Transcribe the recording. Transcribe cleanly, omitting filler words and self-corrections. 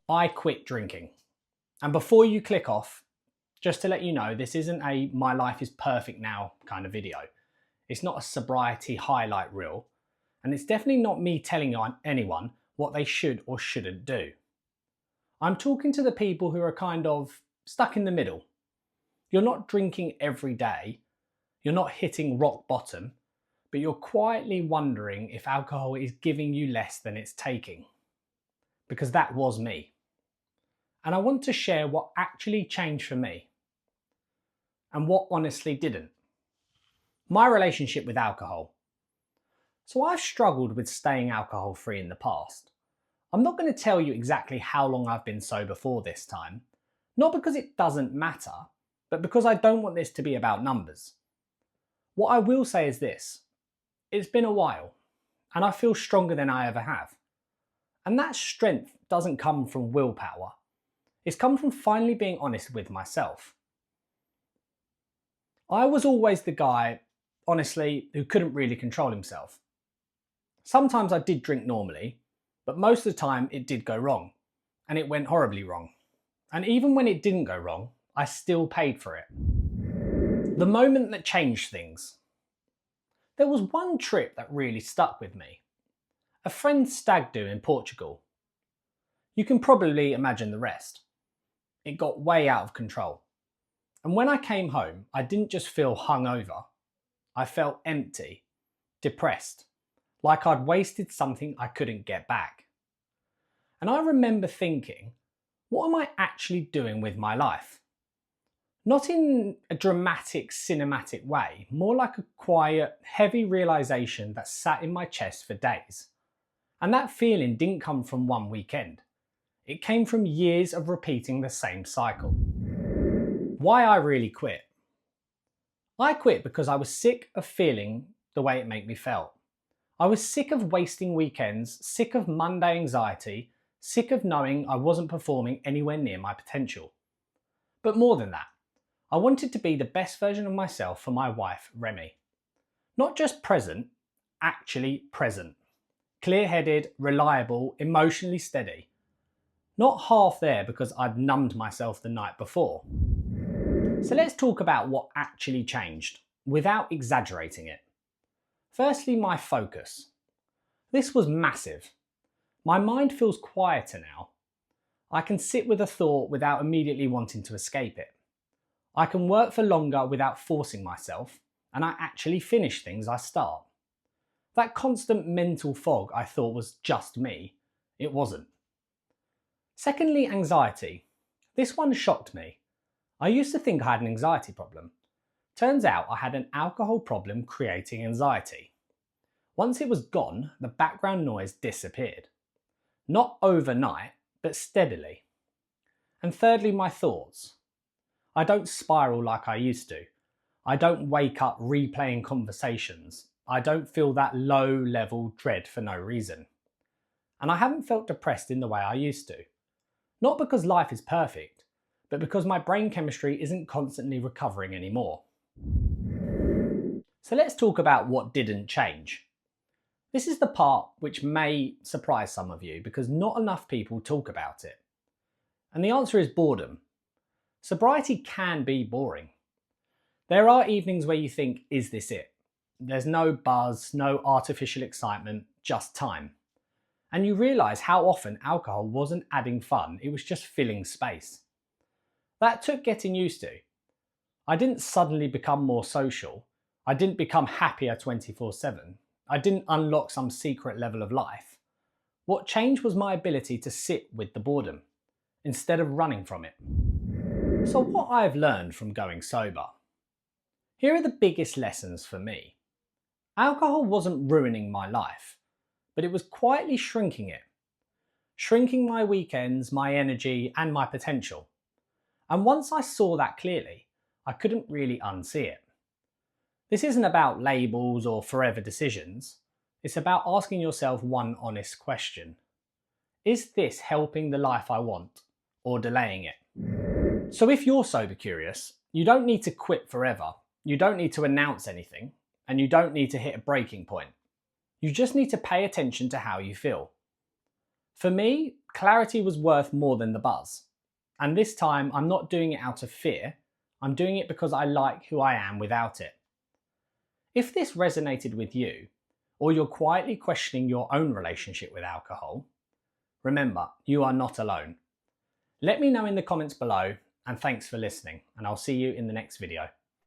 I quit drinking. And before you click off, just to let you know, this isn't a my life is perfect now kind of video. It's not a sobriety highlight reel. And it's definitely not me telling anyone what they should or shouldn't do. I'm talking to the people who are kind of stuck in the middle. You're not drinking every day. You're not hitting rock bottom, but you're quietly wondering if alcohol is giving you less than it's taking. Because that was me. And I want to share what actually changed for me and what honestly didn't. My relationship with alcohol. So I've struggled with staying alcohol free in the past. I'm not going to tell you exactly how long I've been sober for this time, not because it doesn't matter, but because I don't want this to be about numbers. What I will say is this: it's been a while, and I feel stronger than I ever have. And that strength doesn't come from willpower. It's come from finally being honest with myself. I was always the guy, honestly, who couldn't really control himself. Sometimes I did drink normally, but most of the time it did go wrong, and it went horribly wrong. And even when it didn't go wrong, I still paid for it. The moment that changed things. There was one trip that really stuck with me. A friend's stag do in Portugal. You can probably imagine the rest. It got way out of control. And when I came home, I didn't just feel hungover. I felt empty, depressed, like I'd wasted something I couldn't get back. And I remember thinking, what am I actually doing with my life? Not in a dramatic, cinematic way, more like a quiet, heavy realization that sat in my chest for days. And that feeling didn't come from one weekend. It came from years of repeating the same cycle. Why I really quit. I quit because I was sick of feeling the way it made me feel. I was sick of wasting weekends, sick of Monday anxiety, sick of knowing I wasn't performing anywhere near my potential. But more than that, I wanted to be the best version of myself for my wife, Remy. Not just present, actually present. Clear-headed, reliable, emotionally steady. Not half there because I'd numbed myself the night before. So let's talk about what actually changed, without exaggerating it. Firstly, my focus. This was massive. My mind feels quieter now. I can sit with a thought without immediately wanting to escape it. I can work for longer without forcing myself, and I actually finish things I start. That constant mental fog I thought was just me, it wasn't. Secondly, anxiety. This one shocked me. I used to think I had an anxiety problem. Turns out I had an alcohol problem creating anxiety. Once it was gone, the background noise disappeared. Not overnight, but steadily. And thirdly, my thoughts. I don't spiral like I used to. I don't wake up replaying conversations. I don't feel that low-level dread for no reason. And I haven't felt depressed in the way I used to. Not because life is perfect, but because my brain chemistry isn't constantly recovering anymore. So let's talk about what didn't change. This is the part which may surprise some of you because not enough people talk about it. And the answer is boredom. Sobriety can be boring. There are evenings where you think, is this it? There's no buzz, no artificial excitement, just time. And you realise how often alcohol wasn't adding fun, it was just filling space. That took getting used to. I didn't suddenly become more social. I didn't become happier 24/7. I didn't unlock some secret level of life. What changed was my ability to sit with the boredom, instead of running from it. So what I've learned from going sober. Here are the biggest lessons for me. Alcohol wasn't ruining my life, but it was quietly shrinking it. Shrinking my weekends, my energy, and my potential. And once I saw that clearly, I couldn't really unsee it. This isn't about labels or forever decisions. It's about asking yourself one honest question. Is this helping the life I want, or delaying it? So if you're sober curious, you don't need to quit forever. You don't need to announce anything, and you don't need to hit a breaking point. You just need to pay attention to how you feel. For me, Clarity was worth more than the buzz. And this time, I'm not doing it out of fear. I'm doing it because I like who I am without it. If this resonated with you, or you're quietly questioning your own relationship with alcohol, remember, you are not alone. Let me know in the comments below, and thanks for listening, and I'll see you in the next video.